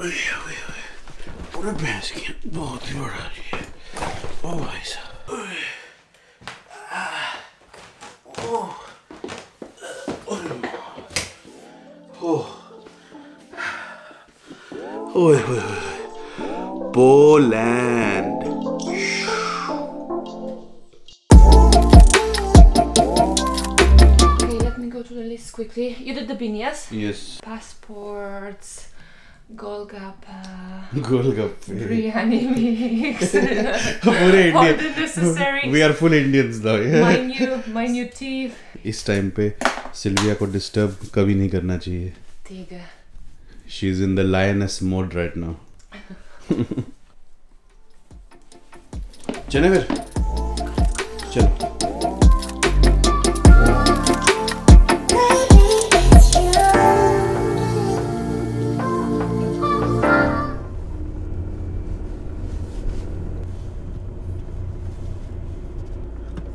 पूरे भैंस की बहुत ही बड़ा है। ओ भाई साहब, ओए Poland. Go to the list quickly. You did the bin, yes? Yes. Passports, Golgappa, Biryani mix. पूरे All Indian. the necessaries. We are full Indians though. My new teeth. इस टाइम पे सिल्विया को डिस्टर्ब कभी नहीं करना चाहिए। ठीक है। She is in the lioness mode right now. चले फिर, चलो।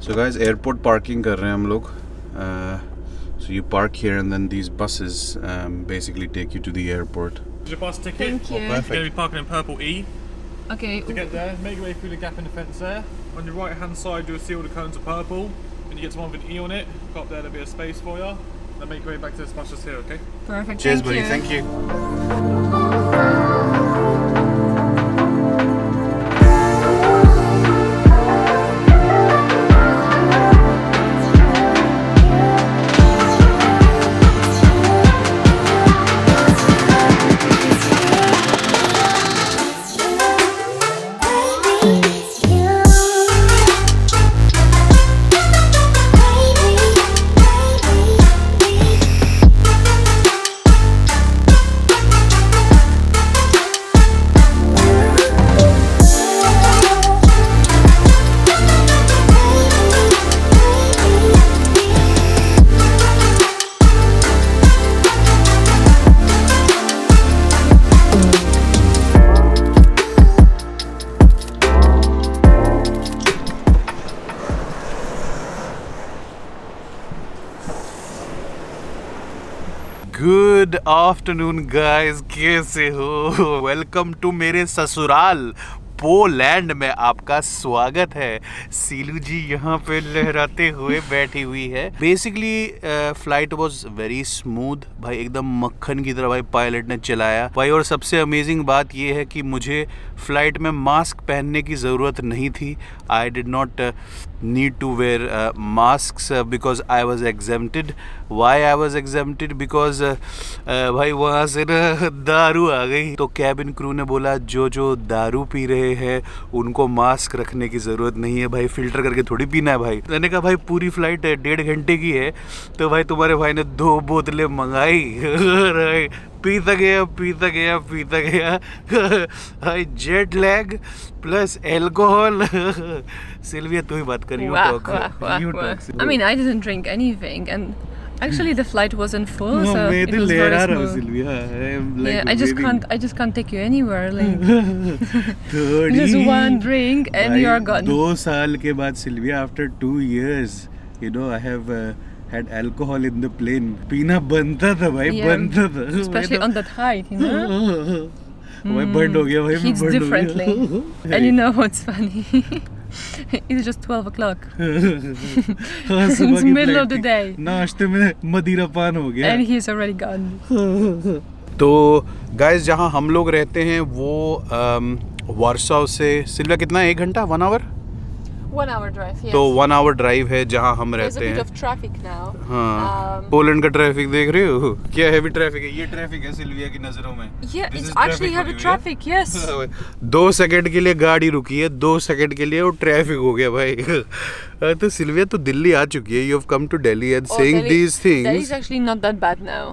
So guys, airport parking कर रहे हैं हम लोग. So you park here and then these buses basically take you to the airport. Your bus ticket. Thank you. Oh, perfect. You're going to be parking in purple E. Okay. To get there, make your way through the gap in the fence there. On your right hand side, you'll see all the cones are purple. When you get to one with an E on it, go up there, there'll be a space for you. Then make your way back to this bus just here, okay? Perfect. Cheers, Thank buddy. you. Thank you. Good afternoon guys, कैसे हो? Welcome to मेरे ससुराल Poland में आपका स्वागत है। सीलू जी यहाँ पे लहराते हुए बैठी हुई है। Basically flight was very smooth भाई, एकदम मक्खन की तरह भाई पायलट ने चलाया भाई। और सबसे अमेजिंग बात ये है कि मुझे फ्लाइट में मास्क पहनने की ज़रूरत नहीं थी। I did not need to wear masks because I was exempted. Why I was exempted? Because भाई वहाँ से ना दारू आ गई, तो कैबिन क्रू ने बोला जो दारू पी रहे हैं उनको मास्क रखने की ज़रूरत नहीं है भाई, फिल्टर करके थोड़ी पीना है भाई। मैंने कहा भाई पूरी फ्लाइट 1.5 घंटे की है, तो भाई तुम्हारे भाई ने 2 बोतलें मंगाई। पीता गया भाई, jet lag plus alcohol. Sylvia तू ही बात कर, you talk. I mean, I didn't drink anything, and actually the flight wasn't full, so it was very smooth. Silvia, Yeah, I just can't take you anywhere. Like, just one drink and you are gone. 2 साल के बाद Sylvia, after 2 years, you know, I have had alcohol in the plane. पीना बनता था भाई, बनता था. Especially on that height, you know. भाई बंद हो गया भाई, मैं Heats बंद हो differently. गया. And you know what's funny? It's just 12 o'clock. It's middle of the day. नाश्ते में मदिरा पान हो गया. And he's already gone. तो गाइस, जहाँ हम लोग रहते हैं वो वार्साव से सिल्विया कितना है, 1 घंटा, 1 आवर? 1 hour drive, yes. तो 1 आवर ड्राइव है जहाँ हम रहते हैं। There's a bit of traffic now. हाँ, पोलैंड का ट्रैफिक देख रहे हो, क्या हेवी ट्रैफिक है। ये ट्रैफिक है सिल्विया की नजरों में। Yeah, it's actually heavy traffic, yes. 2 second के लिए गाड़ी रुकी है, 2 सेकंड के लिए वो ट्रैफिक हो गया भाई। तो सिल्विया तो दिल्ली आ चुकी है, you have come to Delhi and saying these things. Delhi is actually not that bad now.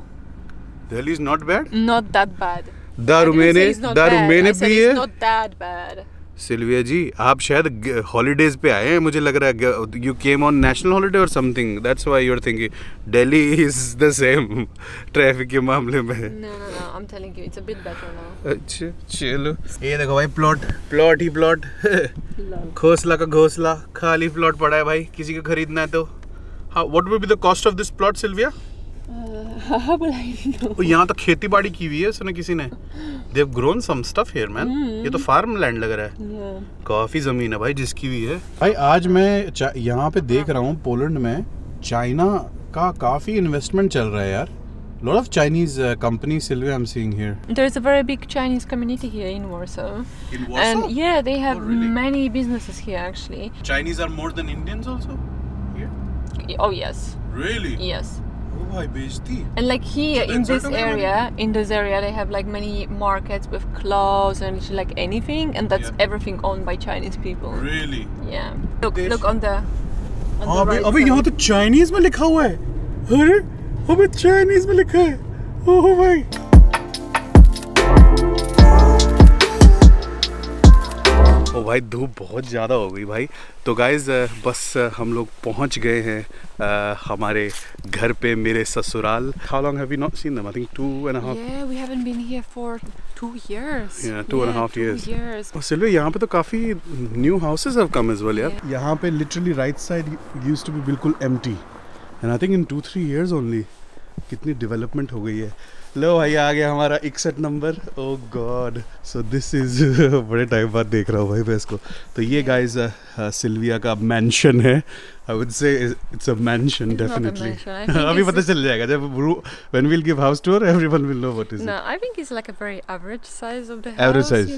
Delhi is not bad? Not that bad. दारू मैंने पी है। It's not that bad. Sylvia ji, आप शायद हॉलीडेज पे आए हैं, मुझे लग रहा है। You came on national holiday और something, that's why you are thinking Delhi is the same traffic के मामले में। No, I'm telling you, it's a bit better now. अच्छा चलो, ये देखो भाई, प्लॉट ही प्लॉट। घोंसला का घोंसला, खाली प्लॉट पड़ा है भाई, किसी को खरीदना है तो। हाँ, what will be the cost of this plot Sylvia? How will I know? यहाँ तो खेती बाड़ी की हुई है उसने किसी ने. They've grown some stuff here, man. ये तो फार्म लैंड लग रहा है. Yeah. काफी जमीन है भाई जिसकी भी है. भाई आज मैं यहाँ पे देख रहा हूँ पोलैंड में चाइना का काफी इन्वेस्टमेंट चल रहा है यार. Lot of Chinese companies, Sylvia, I'm seeing here. There's a very big Chinese community here in Warsaw. In Warsaw? And yeah, they have really? many businesses here actually. Chinese are more than Indians also here? Oh yes. Really? Yes. Oh भाई बेइज्जती. And like here in that's this not area, they have like many markets with clothes and like anything, and that's Yeah. everything owned by Chinese people. Really? Yeah. Look, There's- look on the. हाँ right अबे side. यहाँ तो Chinese में लिखा हुआ है. अरे अबे चाइनीज में लिखा है. ओह भाई. ओ भाई धूप बहुत ज़्यादा हो गई भाई. तो गाइज बस हम लोग पहुंच गए हैं हमारे घर पे मेरे ससुराल. How long have we not seen them? I think 2.5. Yeah, we haven't been here for 2 years. Yeah, 2.5 years. 2 years. और सिल्वे यहाँ पे तो काफ़ी new houses have come as well यार. Yeah. यहाँ पे literally right side used to be बिल्कुल empty and I think in 2-3 years only कितनी डेवलपमेंट हो गई है. लो भाई आ गया हमारा 61 number. Oh god. So this is बड़े टाइम बाद देख रहा हूँ भाई मैं इसको. तो ये गाइज सिल्विया का मैंशन है. I would say it's a mansion It's not a definitely. mansion. I think अभी it's पता चल जाएगा जब when we'll give house tour everyone will know what is No, इट. I think it's like a very average size of the Average house. size.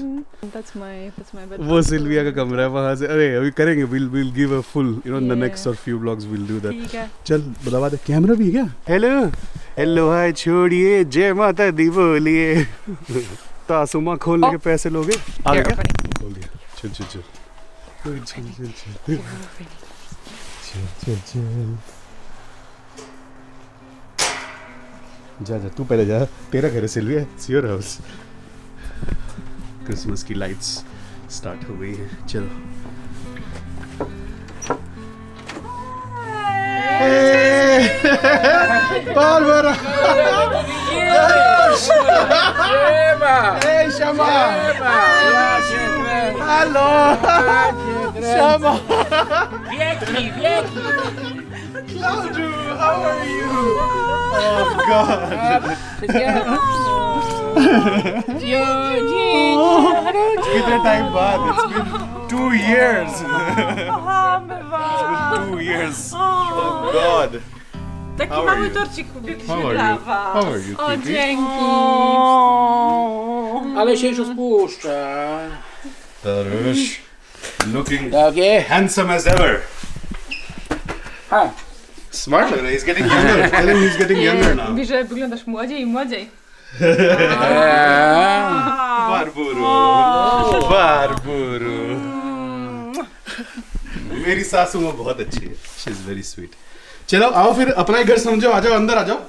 That's my bedroom. वो Sylvia का कमरा है वहाँ से. अरे अभी करेंगे will give a full in the Yeah. Next और few blogs will do that. ठीक है. चल बुलावा दे. कैमरा भी है क्या? हेलो हेलो हाय छोड़िए जय माता दी बोलिए. तासुमा खोलने के पैसे लोगे? आ Here, गया क्या? opening. खोल दिया. चल चल चल चल चल चल चल Here, opening. चल चल. जा जा तू पहले जा. तेरा घर है Sylvia. It's your house. Christmas की लाइट्स स्टार्ट हो गई है. चलो. Barbara! Hey, Shama! Hello! Shama! Claudio, how are you? Oh, God! कितने टाइम बाद? It's been 2 years. It's been 2 years. Oh, God. Taki How are mały you? torcik ubiegł How się are dla you? was. How are you, O, Kitty? dzięki. Ale się już spuszcza. Tarush, looking Takie. handsome as ever. Ha. Smart, he's getting younger. Tell him he's getting younger now. Mówi, że wyglądasz młodziej i młodziej. Barburu. Barburu. मेरी सासू माँ बहुत अच्छी है. She is very sweet. चलो आओ फिर अपना ही घर समझो. आ जाओ अंदर आ जाओ.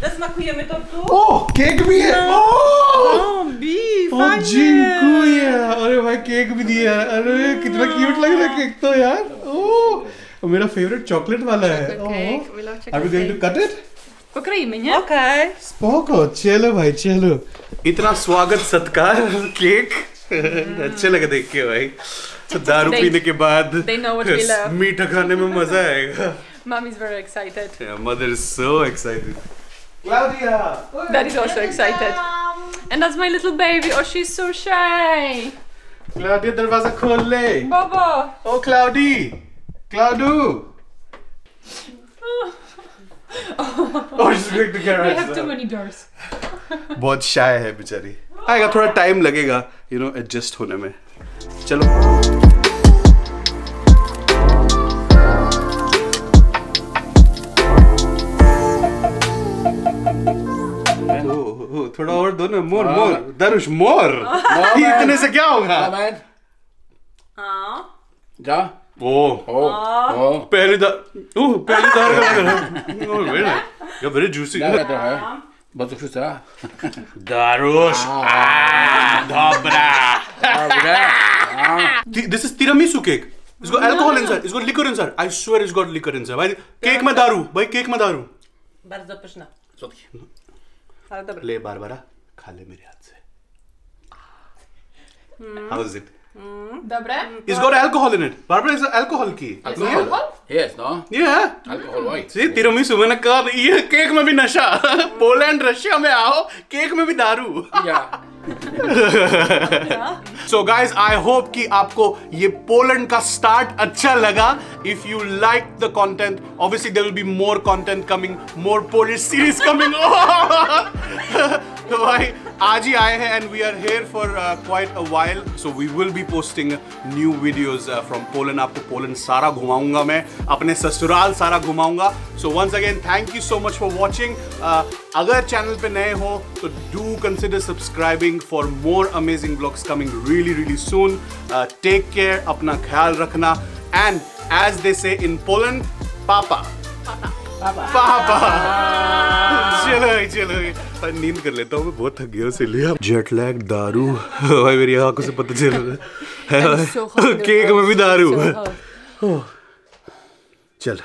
Zasmakujemy tortu? ओह केक भी है. ओह Bi, ओह जिंकुया. अरे भाई केक भी दिया. अरे कितना क्यूट लग रहा है केक तो यार. ओह मेरा फेवरेट चॉकलेट वाला है. Cake. We love Are we chocolate going to cake. cut it? Pokroimy, nie? Okej. स्पोको. चलो भाई चलो. इतना स्वागत सत्कार केक अच्छे लगे देख के भाई. तो दारू They- पीने के बाद they know what we love. मीठा खाने में मजा आएगा. Mommy's very excited. Yeah, mother is so excited. Claudia. Dad is also excited. And that's my little baby. Oh, she's so shy. Claudia दरवाजा खोल ले. Bobo. Oh Claudi. Claudu. Oh, she's going to get We have right. too many doors. बहुत शाय है बेचारी. आएगा थोड़ा time लगेगा adjust होने में. चलो. थोड़ा और दो ना. मोर मोर दरुष मोर. इतने से क्या होगा? Moment. O. Ja. ओ O. पहली दार का लग रहा है. ये very juicy. Dawaj trochę. Bo to wszyscy. दारुष. Dobra. Dobre. This is tiramisu cake. It's got alcohol inside. It's got liquor inside. I swear it's got liquor inside. भाई cake में दारू. भाई केक में दारू. Bardzo pyszne. Ale dobre. ले Barbara खा ले मेरे हाथ से. How is it? Dobre? It's got alcohol in it. Barbara, is alcohol key? Alcohol? Yes, no? Yeah. Alcohol, why? See, tiramisu मैंने कहा ये केक में भी नशा. पोलैंड रशिया में आओ, केक में भी दारू. Yeah. So guys, I hope कि आपको ये पोलैंड का स्टार्ट अच्छा लगा. If you like the content, obviously there will be more content coming, more Polish series coming. तो भाई आज ही आए हैं and we are here for quite a while. So we will be posting new videos from Poland. आपको Poland सारा घुमाऊंगा मैं, अपने ससुराल सारा घुमाऊंगा. So once again, thank you so much for watching. अगर चैनल पे नए हो तो do consider subscribing for more amazing vlogs coming really soon. Take care, अपना ख्याल रखना. And as they say in Poland, Papa. चलो नींद कर लेता हूँ मैं, बहुत थक गया उसे लिया. जेट लैग, दारू, भाई मेरी आंखों से पता चल रहा है. केक में भी दारू. चल.